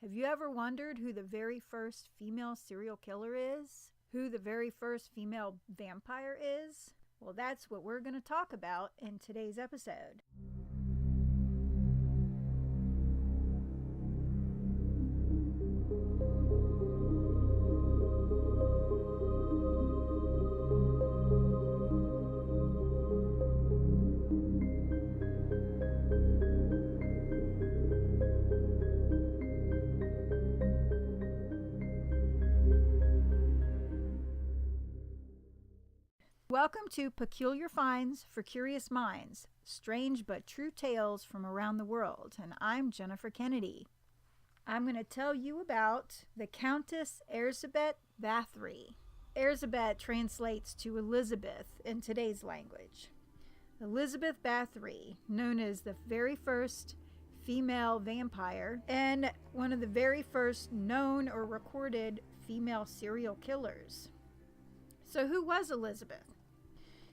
Have you ever wondered who the very first female serial killer is? Who the very first female vampire is? Well, that's what we're going to talk about in today's episode. Welcome to Peculiar Finds for Curious Minds, strange but true tales from around the world, and I'm Jennifer Kennedy. I'm going to tell you about the Countess Erzsébet Bathory. Erzsébet translates to Elizabeth in today's language. Elizabeth Bathory, known as the very first female vampire and one of the very first known or recorded female serial killers. So who was Elizabeth?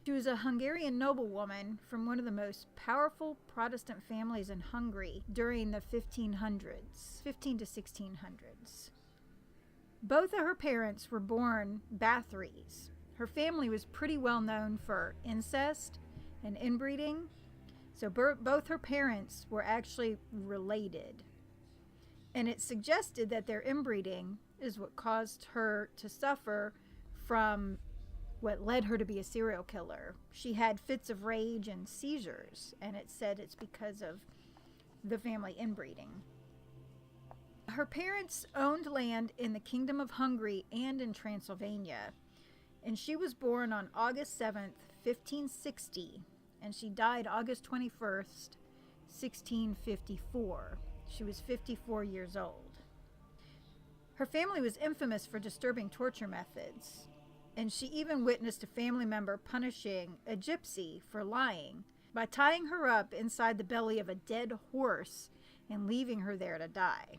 She was a Hungarian noblewoman from one of the most powerful Protestant families in Hungary during the 15 to 1600s. Both of her parents were born Bathorys. Her family was pretty well known for incest and inbreeding, so both her parents were actually related. And it suggested that their inbreeding is what caused her to suffer from what led her to be a serial killer. She had fits of rage and seizures, and it said it's because of the family inbreeding. Her parents owned land in the Kingdom of Hungary and in Transylvania, and she was born on August 7th, 1560, and she died August 21st, 1654. She was 54 years old. Her family was infamous for disturbing torture methods, and she even witnessed a family member punishing a gypsy for lying by tying her up inside the belly of a dead horse and leaving her there to die.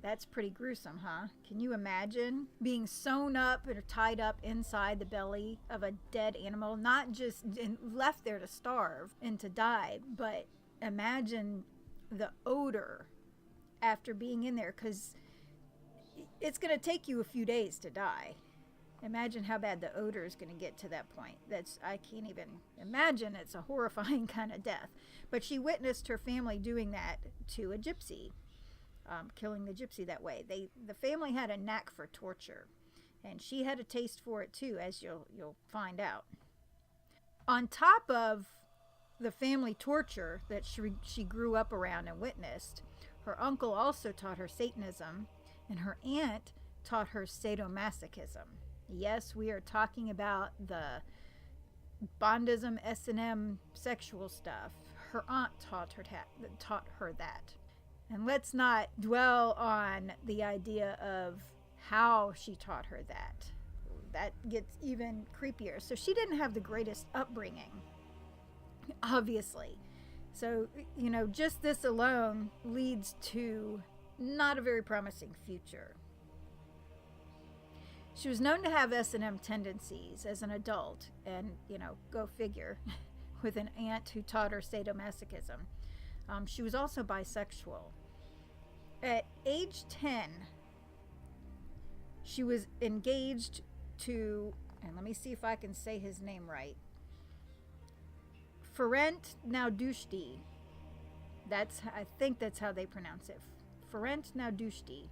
That's pretty gruesome, huh? Can you imagine being sewn up or tied up inside the belly of a dead animal, not just left there to starve and to die, but imagine the odor after being in there, because it's going to take you a few days to die. Imagine how bad the odor is going to get to that point. I can't even imagine. It's a horrifying kind of death. But she witnessed her family doing that to a gypsy, killing the gypsy that way. The family had a knack for torture, and she had a taste for it too, as you'll find out. On top of the family torture that she grew up around and witnessed, her uncle also taught her Satanism, and her aunt taught her sadomasochism. Yes, we are talking about the Bondism, S&M sexual stuff. Her aunt taught her that. And let's not dwell on the idea of how she taught her that. That gets even creepier. So she didn't have the greatest upbringing, obviously. So, just this alone leads to not a very promising future. She was known to have S&M tendencies as an adult, and, go figure, with an aunt who taught her sadomasochism. She was also bisexual. At age 10, she was engaged to, and let me see if I can say his name right, Ferenc Naudushti. I think that's how they pronounce it. Ferenc Naudushti.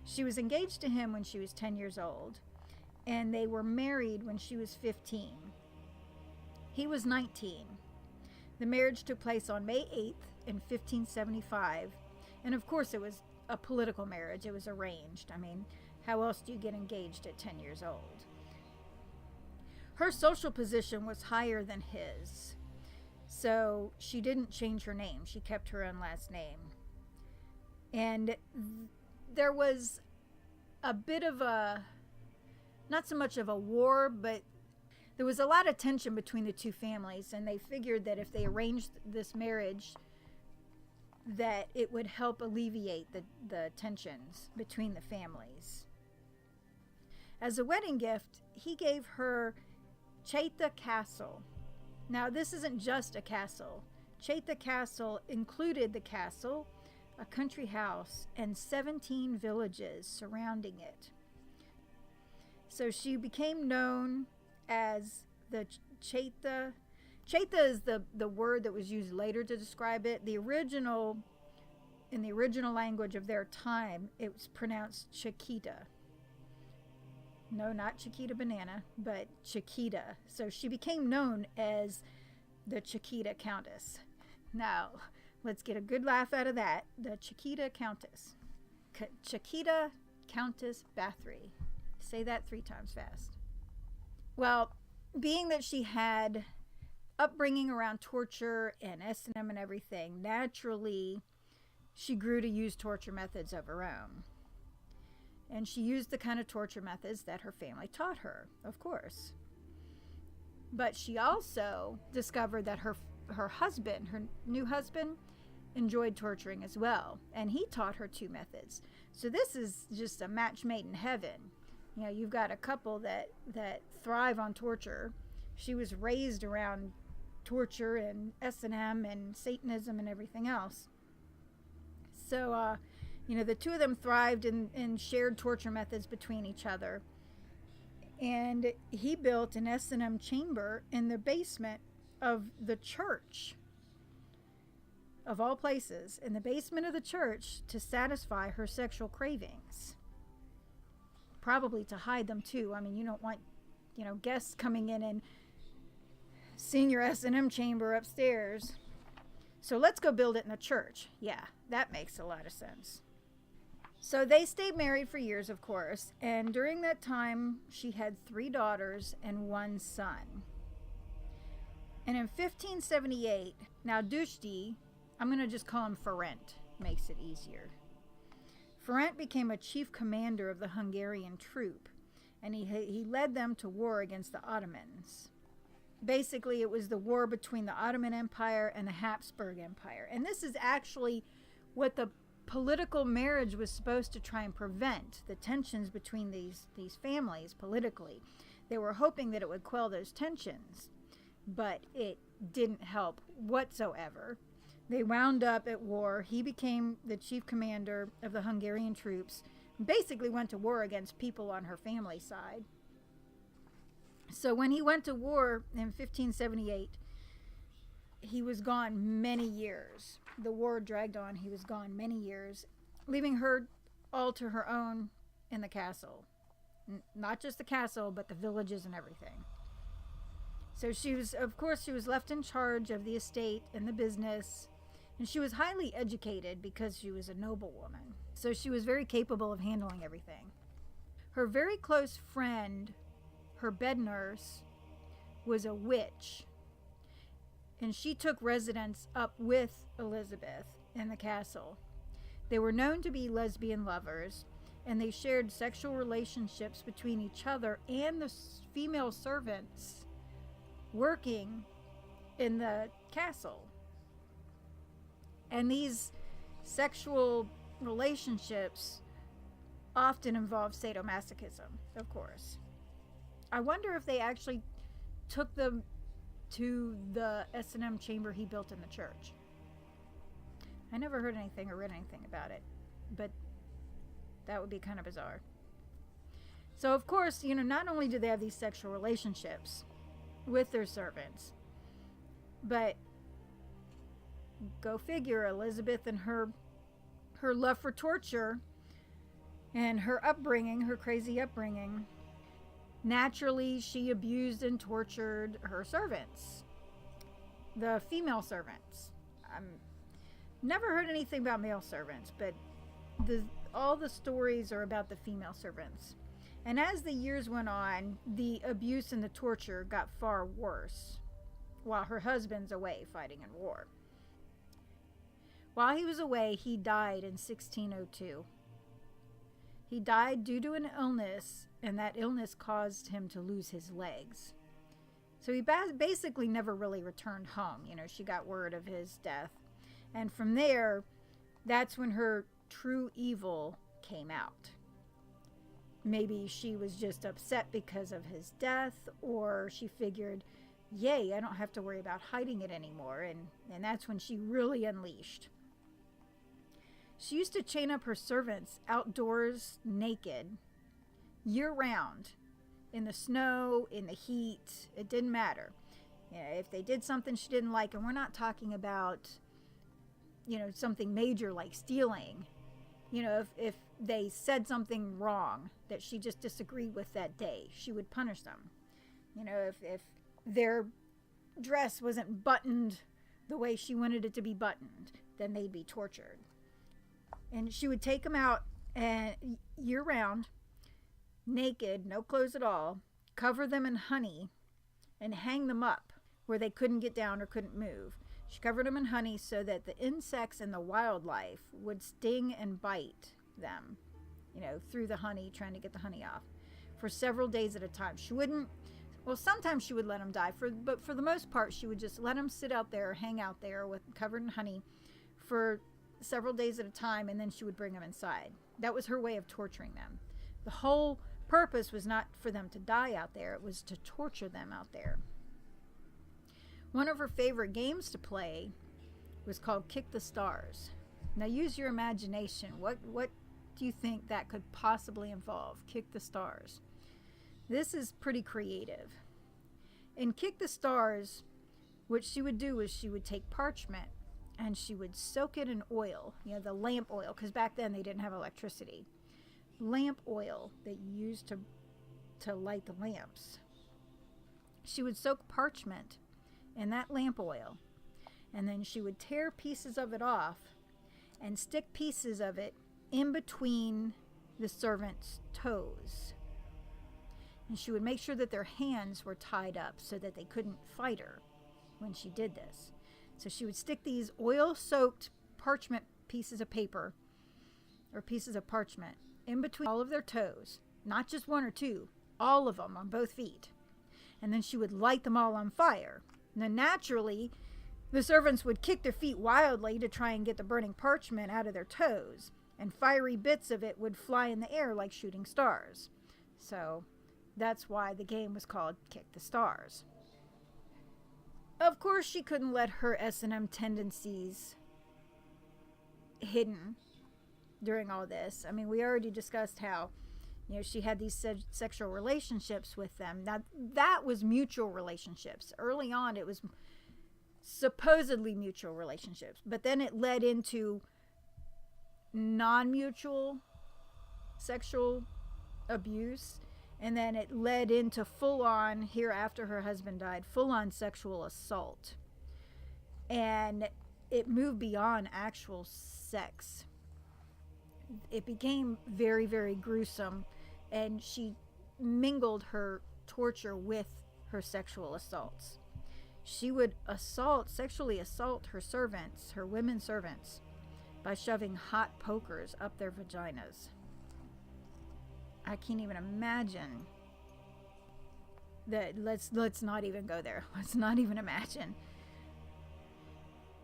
She was engaged to him when she was 10 years old, and they were married when she was 15. He was 19. The marriage took place on May 8th in 1575, and of course it was a political marriage. It was arranged. I mean, how else do you get engaged at 10 years old? Her social position was higher than his, so she didn't change her name. She kept her own last name. And there was a bit of not so much of a war, but there was a lot of tension between the two families, and they figured that if they arranged this marriage, that it would help alleviate the tensions between the families. As a wedding gift, he gave her Chaita Castle. Now, this isn't just a castle. Chaita Castle included the castle a country house, and 17 villages surrounding it. So she became known as the Chaita. Chaita is the word that was used later to describe it. In the original language of their time, it was pronounced Chiquita. No, not Chiquita banana, but Chiquita. So she became known as the Chiquita Countess. Now, let's get a good laugh out of that. The Chiquita Countess. Chiquita Countess Bathory. Say that 3 times fast. Well, being that she had upbringing around torture and S&M and everything, naturally she grew to use torture methods of her own. And she used the kind of torture methods that her family taught her, of course. But she also discovered that her husband, her new husband, enjoyed torturing as well. And he taught her 2 methods. So this is just a match made in heaven. You know, you've got a couple that thrive on torture. She was raised around torture and S&M and Satanism and everything else. So, the 2 of them thrived in shared torture methods between each other. And he built an S&M chamber in the basement of the church, of all places, in the basement of the church, to satisfy her sexual cravings. Probably to hide them too. I mean, you don't want, guests coming in and seeing your S&M chamber upstairs. So let's go build it in the church. Yeah, that makes a lot of sense. So they stayed married for years, of course, and during that time, she had 3 daughters and 1 son. And in 1578, now Dushti, I'm going to just call him Ferenc, makes it easier. Ferenc became a chief commander of the Hungarian troop, and he led them to war against the Ottomans. Basically, it was the war between the Ottoman Empire and the Habsburg Empire. And this is actually what the political marriage was supposed to try and prevent, the tensions between these families politically. They were hoping that it would quell those tensions, but it didn't help whatsoever. They wound up at war. He became the chief commander of the Hungarian troops, basically went to war against people on her family side. So when he went to war in 1578, he was gone many years. The war dragged on. He was gone many years, leaving her all to her own in the castle. Not just the castle, but the villages and everything. So she was left in charge of the estate and the business. And she was highly educated because she was a noblewoman. So she was very capable of handling everything. Her very close friend, her bed nurse, was a witch. And she took residence up with Elizabeth in the castle. They were known to be lesbian lovers, and they shared sexual relationships between each other and the female servants working in the castle. And these sexual relationships often involve sadomasochism, of course. I wonder if they actually took them to the S&M chamber he built in the church. I never heard anything or read anything about it, but that would be kind of bizarre. So, of course, not only do they have these sexual relationships with their servants, but go figure, Elizabeth and her love for torture and her upbringing, her crazy upbringing, naturally she abused and tortured her servants, the female servants. Never heard anything about male servants, but all the stories are about the female servants. And as the years went on, the abuse and the torture got far worse while her husband's away fighting in war. While he was away, he died in 1602. He died due to an illness, and that illness caused him to lose his legs. So he basically never really returned home. She got word of his death. And from there, that's when her true evil came out. Maybe she was just upset because of his death, or she figured, yay, I don't have to worry about hiding it anymore. And that's when she really unleashed. She used to chain up her servants outdoors naked, year-round, in the snow, in the heat. It didn't matter. You know, if they did something she didn't like, and we're not talking about, something major like stealing. If they said something wrong that she just disagreed with that day, she would punish them. If their dress wasn't buttoned the way she wanted it to be buttoned, then they'd be tortured. And she would take them out and year-round, naked, no clothes at all, cover them in honey, and hang them up where they couldn't get down or couldn't move. She covered them in honey so that the insects and the wildlife would sting and bite them, through the honey, trying to get the honey off, for several days at a time. Sometimes she would let them die, but for the most part, she would just let them sit out there, hang out there covered in honey for several days at a time, and then she would bring them inside. That was her way of torturing them. The whole purpose was not for them to die out there, it was to torture them out there. One of her favorite games to play was called Kick the Stars. Now use your imagination. What do you think that could possibly involve? Kick the Stars. This is pretty creative. In Kick the Stars, what she would do is she would take parchment and she would soak it in oil, the lamp oil, because back then they didn't have electricity. Lamp oil that you used to light the lamps. She would soak parchment in that lamp oil, and then she would tear pieces of it off and stick pieces of it in between the servants' toes. And she would make sure that their hands were tied up so that they couldn't fight her when she did this. So she would stick these oil-soaked parchment pieces of paper or pieces of parchment in between all of their toes, not just one or two, all of them on both feet. And then she would light them all on fire. And then naturally, the servants would kick their feet wildly to try and get the burning parchment out of their toes, and fiery bits of it would fly in the air like shooting stars. So that's why the game was called Kick the Stars. Of course, she couldn't let her S&M tendencies hidden during all this. I mean, we already discussed how, she had these sexual relationships with them. Now, that was mutual relationships. Early on, it was supposedly mutual relationships, but then it led into non-mutual sexual abuse, and then it led into full-on, here after her husband died, full-on sexual assault. And it moved beyond actual sex. It became very, very gruesome, and she mingled her torture with her sexual assaults. She would sexually assault her servants, her women servants, by shoving hot pokers up their vaginas. I can't even imagine that. Let's not even go there. Let's not even imagine.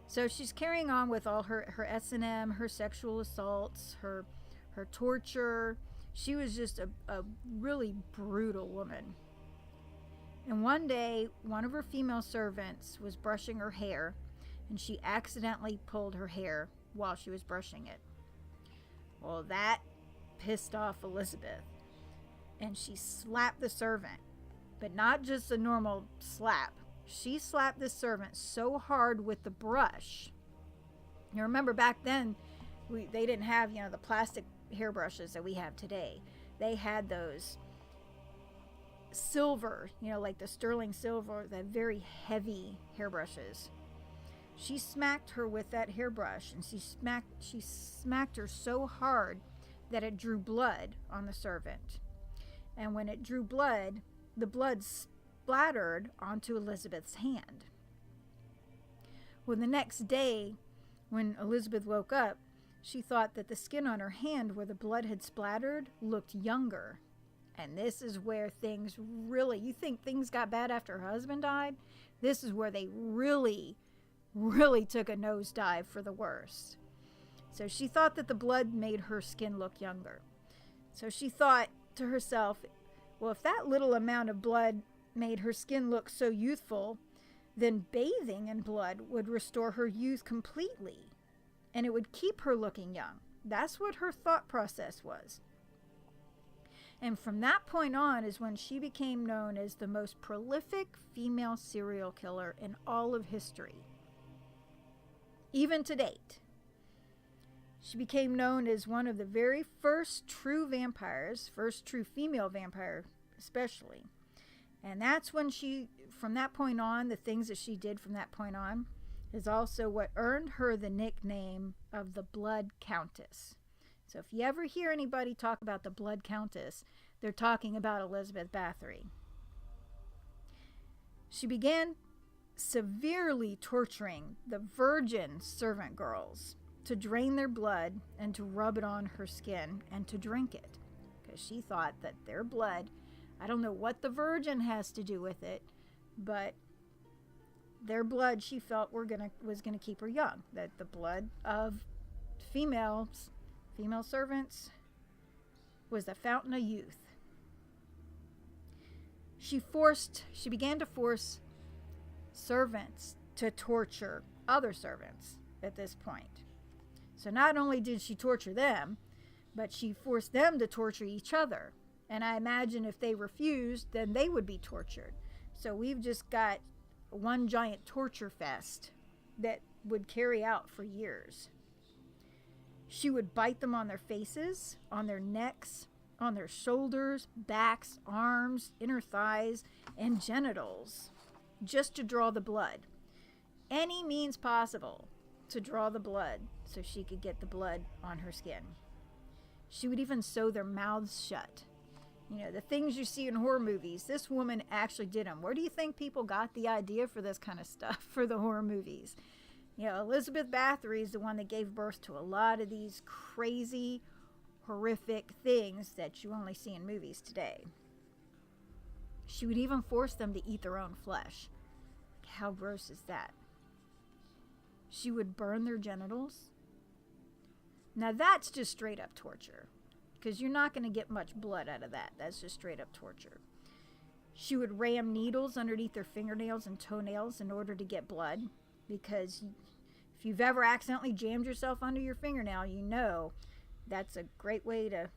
So she's carrying on with all her S&M, her sexual assaults, her torture. She was just a really brutal woman. And one day, one of her female servants was brushing her hair, and she accidentally pulled her hair while she was brushing it. Well, that pissed off Elizabeth, and she slapped the servant, but not just a normal slap. She slapped this servant so hard with the brush. You remember back then, they didn't have, the plastic hairbrushes that we have today. They had those silver, like the sterling silver, the very heavy hairbrushes. She smacked her with that hairbrush, and she smacked her so hard that it drew blood on the servant. And when it drew blood, the blood splattered onto Elizabeth's hand. Well, the next day, when Elizabeth woke up, she thought that the skin on her hand where the blood had splattered looked younger. And this is where things really, you think things got bad after her husband died? This is where they really, really took a nosedive for the worse. So she thought that the blood made her skin look younger. So she thought to herself, well, if that little amount of blood made her skin look so youthful, then bathing in blood would restore her youth completely. and it would keep her looking young. That's what her thought process was. And from that point on is when she became known as the most prolific female serial killer in all of history, even to date. She became known as one of the very first true vampires, first true female vampire especially. And that's when from that point on, the things that she did from that point on is also what earned her the nickname of the Blood Countess. So if you ever hear anybody talk about the Blood Countess, they're talking about Elizabeth Bathory. She began severely torturing the virgin servant girls to drain their blood and to rub it on her skin and to drink it, because she thought that their blood, I don't know what the virgin has to do with it, but their blood, she felt, was gonna keep her young. That the blood of female servants was the fountain of youth. She began to force servants to torture other servants at this point. So not only did she torture them, but she forced them to torture each other. And I imagine if they refused, then they would be tortured. So we've just got one giant torture fest that would carry out for years. She would bite them on their faces, on their necks, on their shoulders, backs, arms, inner thighs, and genitals, just to draw the blood. Any means possible to draw the blood so she could get the blood on her skin. She would even sew their mouths shut. You know, the things you see in horror movies, this woman actually did them. Where do you think people got the idea for this kind of stuff for the horror movies? You know, Elizabeth Bathory is the one that gave birth to a lot of these crazy, horrific things that you only see in movies today. She would even force them to eat their own flesh. How gross is that? She would burn their genitals. Now that's just straight up torture, because you're not going to get much blood out of that. That's just straight up torture. She would ram needles underneath their fingernails and toenails in order to get blood, because if you've ever accidentally jammed yourself under your fingernail, you know that's a great way to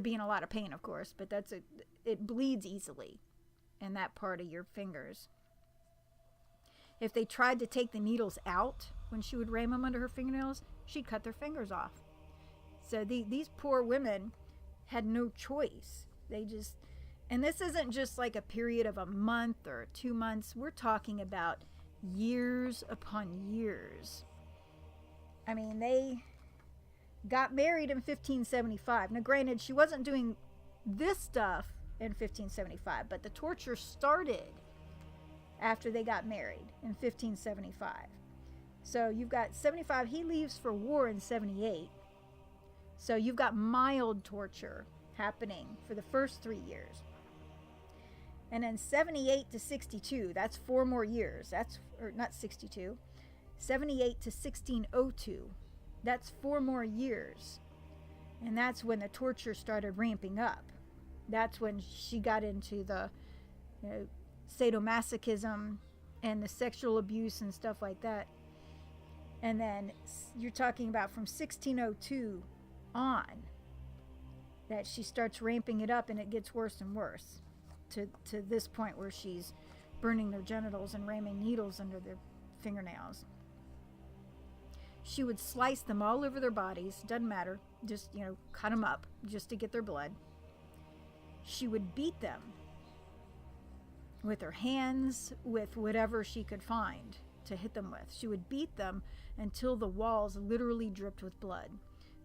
be in a lot of pain, of course, but it bleeds easily in that part of your fingers. If they tried to take the needles out when she would ram them under her fingernails, she'd cut their fingers off. So these poor women had no choice. And this isn't just like a period of a month or 2 months. We're talking about years upon years. I mean, they got married in 1575. Now, granted, she wasn't doing this stuff in 1575, but the torture started after they got married in 1575. So you've got 75, he leaves for war in 78. So you've got mild torture happening for the first 3 years. And then 78 to 62, that's 4 more years. Or not 62, 78 to 1602, that's 4 more years. And that's when the torture started ramping up. That's when she got into the sadomasochism and the sexual abuse and stuff like that. And then you're talking about from 1602 on that she starts ramping it up, and it gets worse and worse to this point where she's burning their genitals and ramming needles under their fingernails. She would slice them all over their bodies, doesn't matter, just, cut them up just to get their blood. She would beat them with her hands, with whatever she could find to hit them with. She would beat them until the walls literally dripped with blood.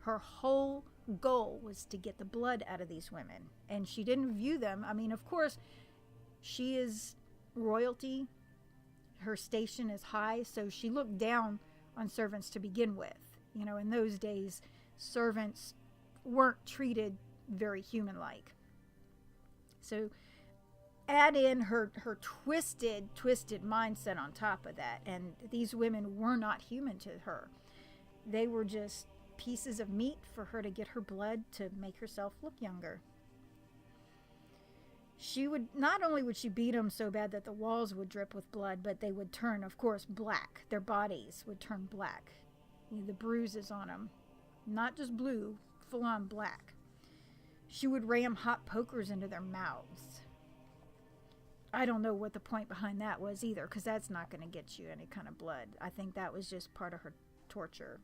Her whole goal was to get the blood out of these women, and she didn't view them. I mean, of course, she is royalty. Her station is high, so she looked down on servants to begin with. In those days, servants weren't treated very human-like. So add in her twisted mindset on top of that, and these women were not human to her. They were just pieces of meat for her to get her blood to make herself look younger. Not only would she beat them so bad that the walls would drip with blood, but they would turn, of course, black. Their bodies would turn black. The bruises on them, not just blue, full on black. She would ram hot pokers into their mouths. I don't know what the point behind that was either, because that's not going to get you any kind of blood. I think that was just part of her torture,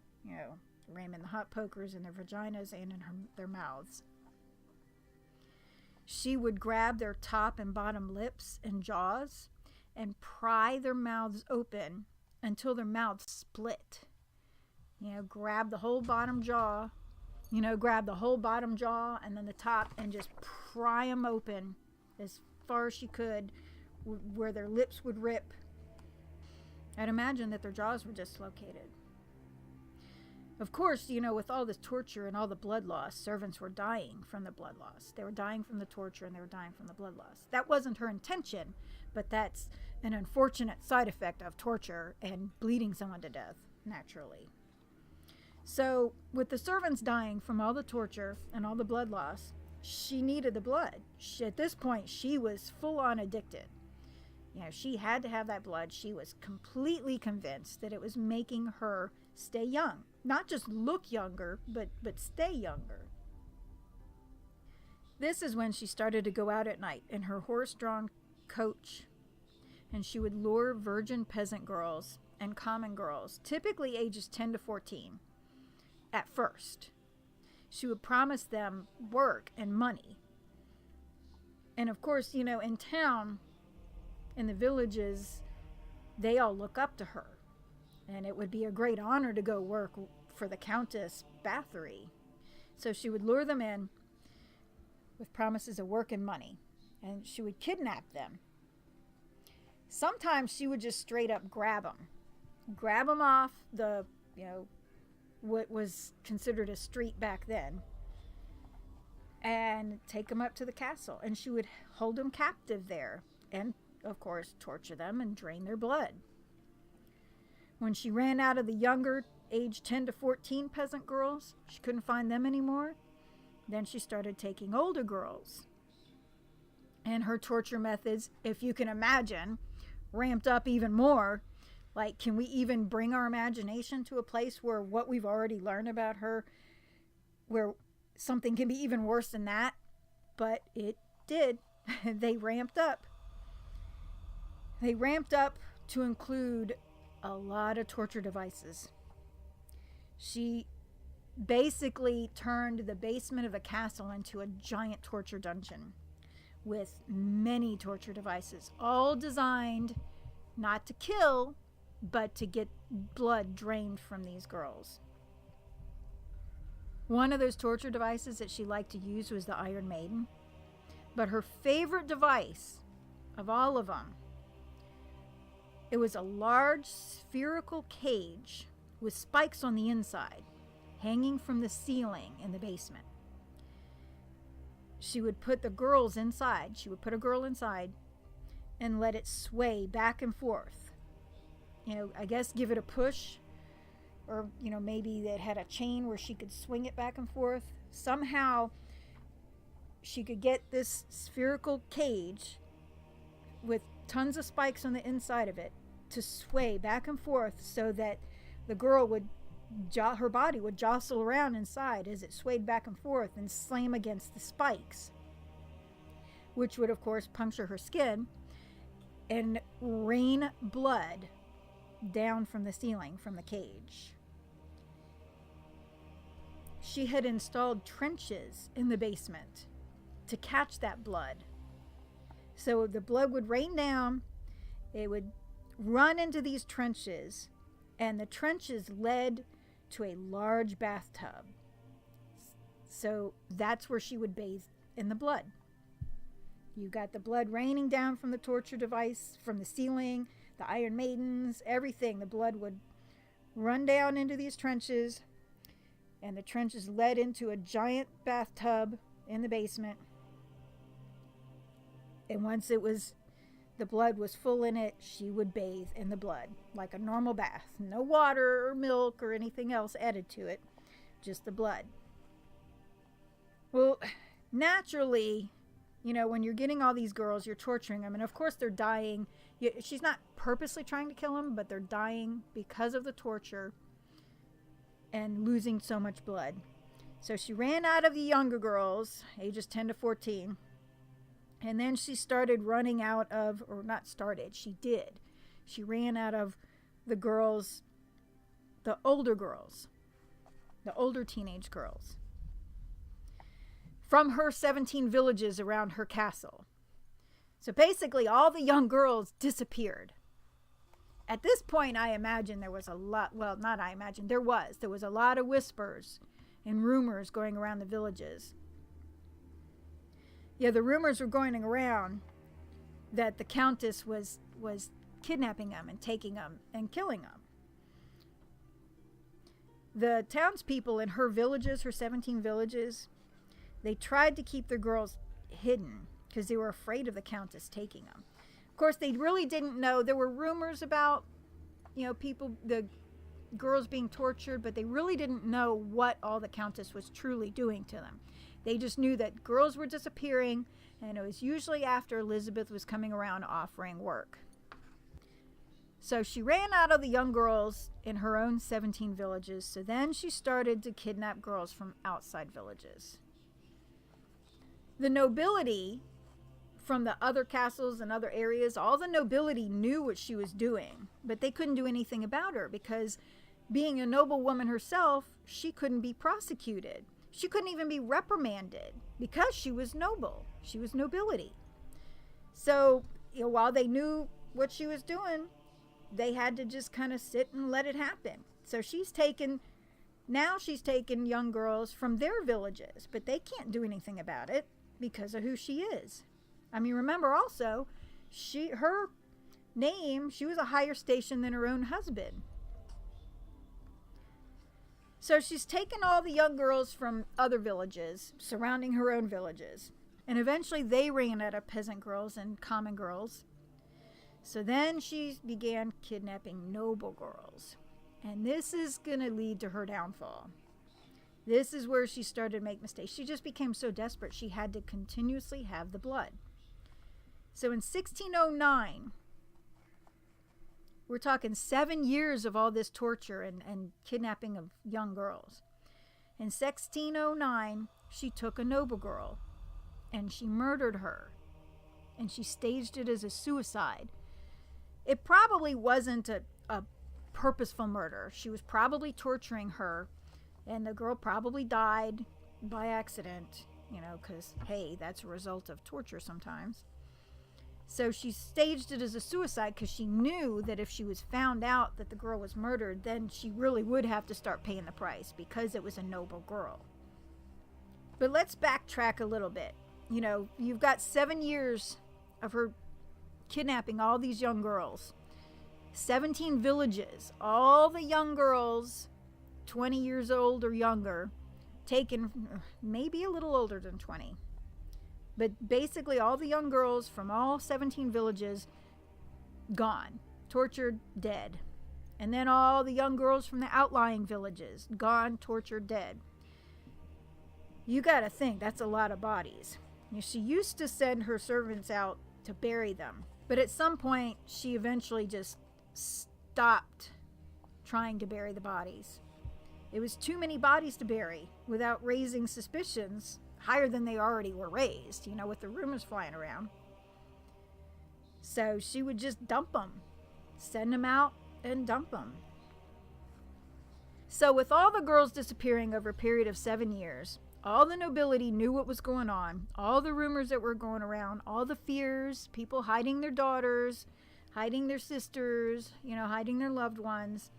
ramming the hot pokers in their vaginas and in their mouths. She would grab their top and bottom lips and jaws and pry their mouths open until their mouths split. Grab the whole bottom jaw, and then the top, and just pry them open as far as she could, where their lips would rip. I'd imagine that their jaws were dislocated. Of course, with all this torture and all the blood loss, servants were dying from the blood loss. They were dying from the torture and they were dying from the blood loss. That wasn't her intention, but that's an unfortunate side effect of torture and bleeding someone to death, naturally. So, with the servants dying from all the torture and all the blood loss, she needed the blood. At this point, she was full on addicted. She had to have that blood. She was completely convinced that it was making her stay young. Not just look younger, but stay younger. This is when she started to go out at night in her horse-drawn coach, and she would lure virgin peasant girls and common girls, typically ages 10 to 14, at first. She would promise them work and money. And of course, in town, in the villages, they all look up to her. And it would be a great honor to go work for the Countess Bathory. So she would lure them in with promises of work and money. And she would kidnap them. Sometimes she would just straight up grab them. Grab them off the, what was considered a street back then, and take them up to the castle. And she would hold them captive there and, of course, torture them and drain their blood. When she ran out of the younger, age 10 to 14 peasant girls, she couldn't find them anymore. Then she started taking older girls. And her torture methods, if you can imagine, ramped up even more. Like, can we even bring our imagination to a place where what we've already learned about her, where something can be even worse than that? But it did. They ramped up. They ramped up to include a lot of torture devices. She basically turned the basement of a castle into a giant torture dungeon with many torture devices, all designed not to kill, but to get blood drained from these girls. One of those torture devices that she liked to use was the Iron Maiden, but her favorite device of all of them, it was a large spherical cage with spikes on the inside, hanging from the ceiling in the basement. She would put the girls inside. She would put a girl inside and let it sway back and forth. I guess give it a push, or, maybe it had a chain where she could swing it back and forth. Somehow she could get this spherical cage with tons of spikes on the inside of it to sway back and forth so that the girl would, her body would jostle around inside as it swayed back and forth and slam against the spikes, which would, of course, puncture her skin and rain blood down from the ceiling from the cage. She had installed trenches in the basement to catch that blood. So the blood would rain down, it would run into these trenches, and the trenches led to a large bathtub. So that's where she would bathe in the blood. You got the blood raining down from the torture device, from the ceiling, the Iron Maidens, everything. The blood would run down into these trenches, and the trenches led into a giant bathtub in the basement. And once the blood was full in it, she would bathe in the blood like a normal bath. No water or milk or anything else added to it, just the blood. Well, naturally, You know, when you're getting all these girls, you're torturing them. And of course, they're dying. She's not purposely trying to kill them, but they're dying because of the torture and losing so much blood. So she ran out of the younger girls, ages 10 to 14. And then she started running out of, or not started, she did. She ran out of the girls, the older girls, the older teenage girls, from her 17 villages around her castle. So basically, all the young girls disappeared. At this point, I imagine there was a lot, well, not I imagine, there was a lot of whispers and rumors going around the villages. Yeah, the rumors were going around that the Countess was kidnapping them and taking them and killing them. The townspeople in her villages, her 17 villages, they tried to keep their girls hidden because they were afraid of the Countess taking them. Of course, they really didn't know. There were rumors about, you know, the girls being tortured, but they really didn't know what all the Countess was truly doing to them. They just knew that girls were disappearing, and it was usually after Elizabeth was coming around offering work. So she ran out of the young girls in her own 17 villages, so then she started to kidnap girls from outside villages. The nobility from the other castles and other areas, all the nobility knew what she was doing, but they couldn't do anything about her because being a noblewoman herself, she couldn't be prosecuted. She couldn't even be reprimanded because she was noble. She was nobility. So, you know, while they knew what she was doing, they had to just kind of sit and let it happen. So she's taken young girls from their villages, but they can't do anything about it because of who she is. I mean, remember also, her name, she was a higher station than her own husband. So she's taken all the young girls from other villages surrounding her own villages. And eventually they ran out of peasant girls and common girls. So then she began kidnapping noble girls. And this is going to lead to her downfall. This is where she started to make mistakes. She just became so desperate she had to continuously have the blood. So in 1609, we're talking 7 years of all this torture and kidnapping of young girls. In 1609, she took a noble girl and she murdered her. And she staged it as a suicide. It probably wasn't a purposeful murder. She was probably torturing her, and the girl probably died by accident, you know, because, hey, that's a result of torture sometimes. So she staged it as a suicide because she knew that if she was found out that the girl was murdered, then she really would have to start paying the price because it was a noble girl. But let's backtrack a little bit. You know, you've got 7 years of her kidnapping all these young girls. 17 villages, all the young girls, 20 years old or younger, taken, maybe a little older than 20. But basically all the young girls from all 17 villages gone, tortured, dead. And then all the young girls from the outlying villages gone, tortured, dead. You got to think that's a lot of bodies. She used to send her servants out to bury them, but at some point she eventually just stopped trying to bury the bodies. It was too many bodies to bury without raising suspicions higher than they already were raised, you know, with the rumors flying around. So she would just dump them, send them out and dump them. So with all the girls disappearing over a period of 7 years, all the nobility knew what was going on, all the rumors that were going around, all the fears, people hiding their daughters, hiding their sisters, you know, hiding their loved ones.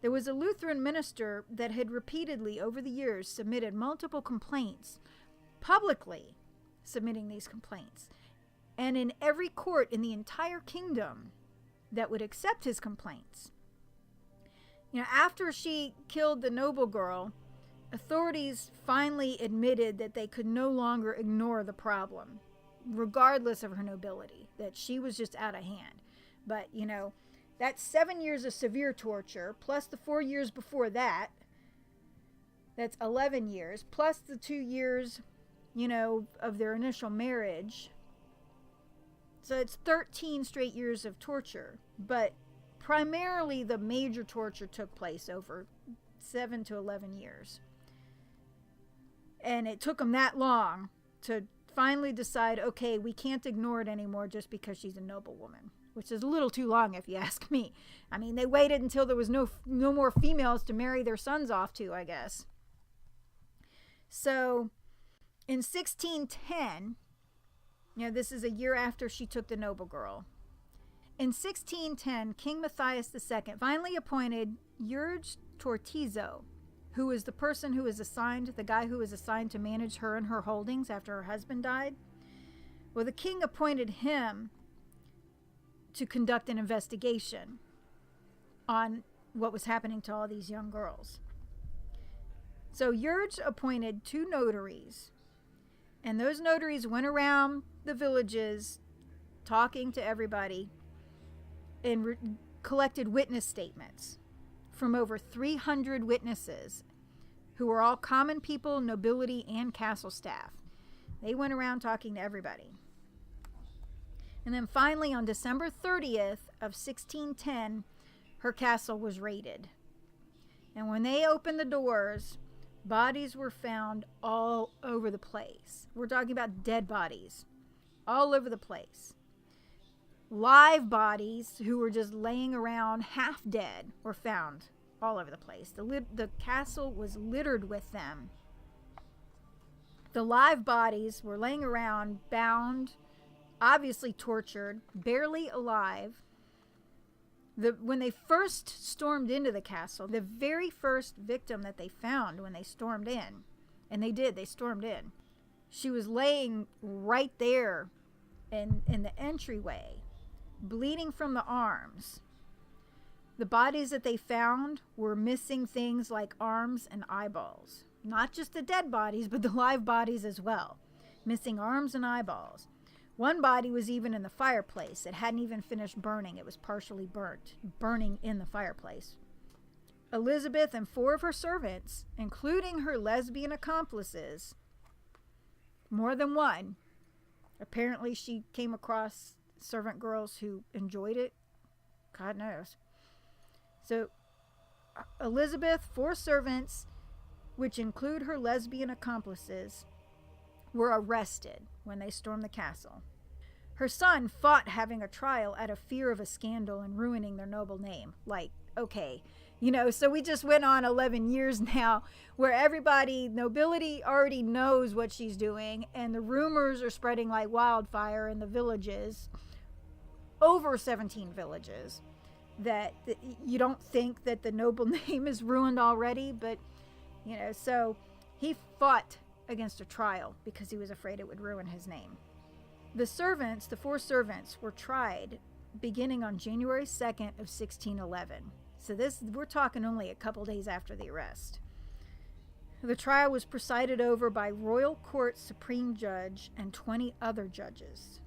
There was a Lutheran minister that had repeatedly over the years submitted multiple complaints, publicly submitting these complaints. And in every court in the entire kingdom that would accept his complaints. You know, after she killed the noble girl, authorities finally admitted that they could no longer ignore the problem, regardless of her nobility, that she was just out of hand. But, you know, that's 7 years of severe torture, plus the 4 years before that. That's 11 years, plus the 2 years of their initial marriage. So it's 13 straight years of torture, but primarily the major torture took place over 7 to 11 years. And it took them that long to finally decide, okay, we can't ignore it anymore just because she's a noblewoman, which is a little too long if you ask me. I mean, they waited until there was no more females to marry their sons off to, I guess. So in 1610, this is a year after she took the noble girl. In 1610, King Matthias II finally appointed Urge Tortizo, who was the person who was assigned, the guy who was assigned to manage her and her holdings after her husband died. Well, the king appointed him to conduct an investigation on what was happening to all these young girls. So Urge appointed 2 notaries, and those notaries went around the villages talking to everybody and collected witness statements from over 300 witnesses who were all common people, nobility, and castle staff. They went around talking to everybody. And then finally, on December 30th of 1610, her castle was raided. And when they opened the doors, bodies were found all over the place. We're talking about dead bodies all over the place. Live bodies who were just laying around half dead were found all over the place. The castle was littered with them. The live bodies were laying around, bound, obviously tortured, barely alive. When they first stormed into the castle, the very first victim that they found when they stormed in, and they stormed in, she was laying right there in the entryway, bleeding from the arms. The bodies that they found were missing things like arms and eyeballs. Not just the dead bodies, but the live bodies as well. Missing arms and eyeballs. One body was even in the fireplace. It hadn't even finished burning. It was partially burning in the fireplace. Elizabeth and 4 of her servants, including her lesbian accomplices, more than one. Apparently she came across servant girls who enjoyed it. God knows. So Elizabeth, 4 servants, which include her lesbian accomplices, were arrested when they stormed the castle. Her son fought having a trial out of fear of a scandal and ruining their noble name. Like, okay, so we just went on 11 years now where everybody, nobility already knows what she's doing, and the rumors are spreading like wildfire in the villages, over 17 villages, that you don't think that the noble name is ruined already, but, so he fought against a trial because he was afraid it would ruin his name. The 4 servants, were tried beginning on January 2nd of 1611. So we're talking only a couple days after the arrest. The trial was presided over by Royal Court Supreme Judge and 20 other judges.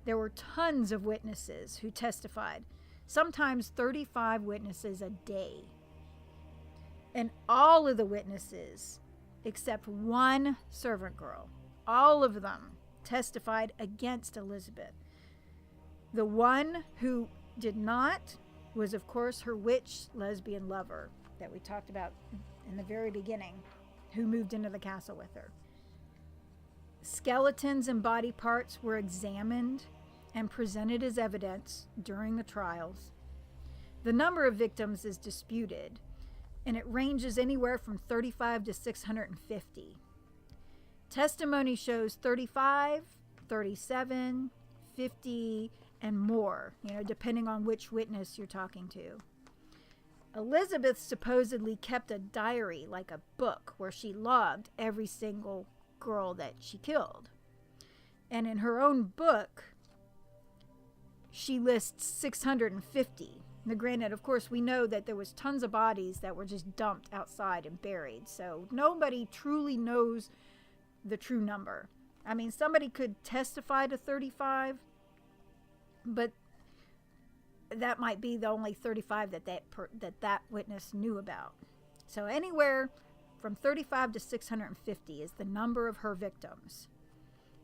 There were tons of witnesses who testified, sometimes 35 witnesses a day. And all of the witnesses, except one servant girl, all of them testified against Elizabeth. The one who did not was, of course, her witch lesbian lover that we talked about in the very beginning, who moved into the castle with her. Skeletons and body parts were examined and presented as evidence during the trials. The number of victims is disputed, and it ranges anywhere from 35 to 650. Testimony shows 35, 37, 50, and more, depending on which witness you're talking to. Elizabeth supposedly kept a diary, like a book, where she logged every single girl that she killed. And in her own book, she lists 650. Now, granted, of course, we know that there was tons of bodies that were just dumped outside and buried, so nobody truly knows the true number. I mean, somebody could testify to 35, but that might be the only 35 that witness knew about. So anywhere from 35 to 650 is the number of her victims.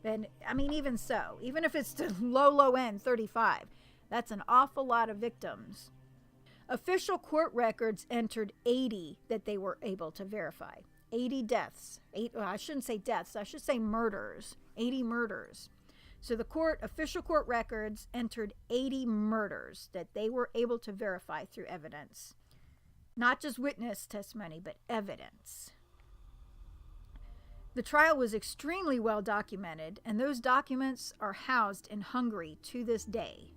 And I mean, even so, even if it's the low end, 35, that's an awful lot of victims. Official court records entered 80 that they were able to verify. 80 deaths. I shouldn't say deaths. I should say murders. 80 murders. So the official court records entered 80 murders that they were able to verify through evidence. Not just witness testimony, but evidence. The trial was extremely well documented, and those documents are housed in Hungary to this day.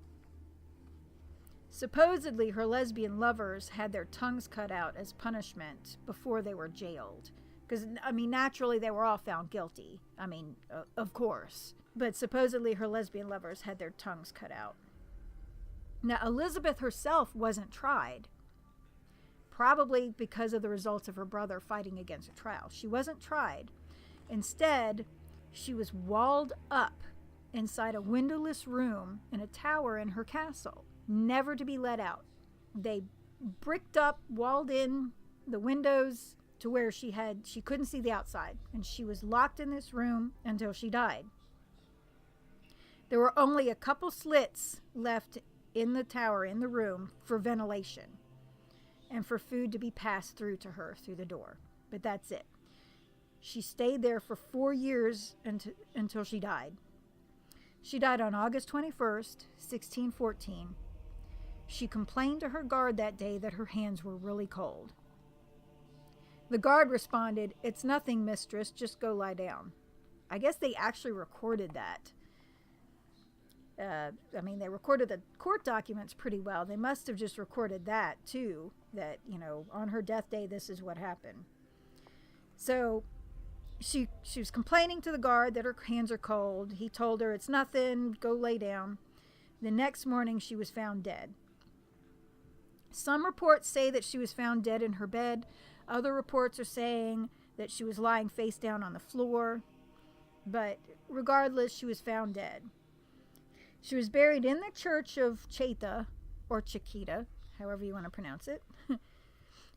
Supposedly, her lesbian lovers had their tongues cut out as punishment before they were jailed. Because, I mean, naturally, they were all found guilty. I mean, of course. But supposedly, her lesbian lovers had their tongues cut out. Now, Elizabeth herself wasn't tried. Probably because of the results of her brother fighting against a trial. She wasn't tried. Instead, she was walled up inside a windowless room in a tower in her castle, never to be let out. They bricked up, walled in the windows to where she couldn't see the outside, and she was locked in this room until she died. There were only a couple slits left in the tower, in the room, for ventilation and for food to be passed through to her through the door. But that's it. She stayed there for 4 years until she died. She died on August 21st, 1614. She complained to her guard that day that her hands were really cold. The guard responded, "It's nothing, mistress, just go lie down." I guess they actually recorded that. They recorded the court documents pretty well. They must have just recorded that, too, that, on her death day, this is what happened. So she was complaining to the guard that her hands are cold. He told her, "It's nothing, go lay down." The next morning, she was found dead. Some reports say that she was found dead in her bed. Other reports are saying that she was lying face down on the floor. But regardless, she was found dead. She was buried in the church of Cheta, or Chiquita, however you want to pronounce it.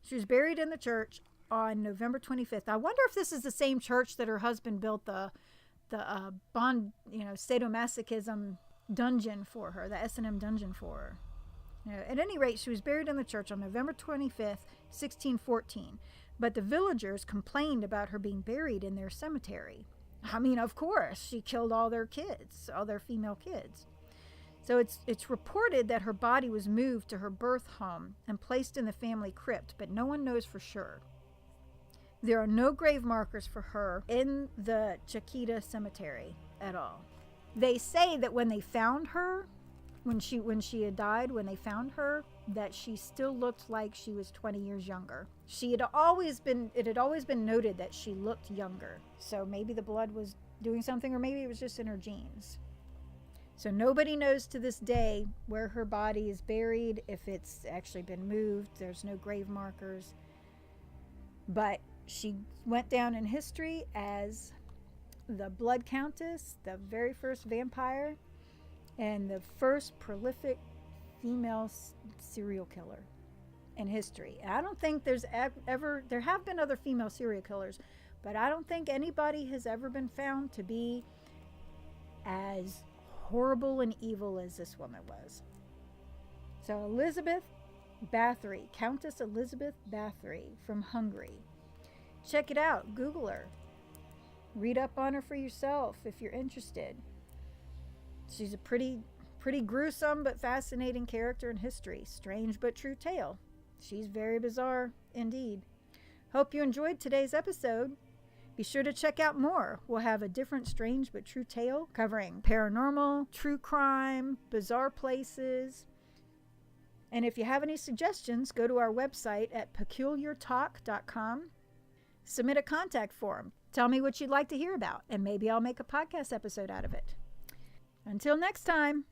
She was buried in the church on November 25th. I wonder if this is the same church that her husband built the sadomasochism dungeon for her, the S&M dungeon for her. At any rate, she was buried in the church on November 25th, 1614. But the villagers complained about her being buried in their cemetery. I mean, of course, she killed all their kids, all their female kids. So it's reported that her body was moved to her birth home and placed in the family crypt, but no one knows for sure. There are no grave markers for her in the Chiquita cemetery at all. They say that when they found her, when she had died, when they found her, that she still looked like she was 20 years younger. It had always been noted that she looked younger. So maybe the blood was doing something, or maybe it was just in her genes. So nobody knows to this day where her body is buried, if it's actually been moved. There's no grave markers. But she went down in history as the Blood Countess, the very first vampire, and the first prolific female serial killer in history. And I don't think there have been other female serial killers, but I don't think anybody has ever been found to be as horrible and evil as this woman was. So Elizabeth Bathory, Countess Elizabeth Bathory from Hungary. Check it out. Google her. Read up on her for yourself if you're interested. She's a pretty gruesome but fascinating character in history. Strange but true tale. She's very bizarre indeed. Hope you enjoyed today's episode. Be sure to check out more. We'll have a different strange but true tale covering paranormal, true crime, bizarre places. And if you have any suggestions, go to our website at peculiartalk.com. Submit a contact form. Tell me what you'd like to hear about, and maybe I'll make a podcast episode out of it. Until next time.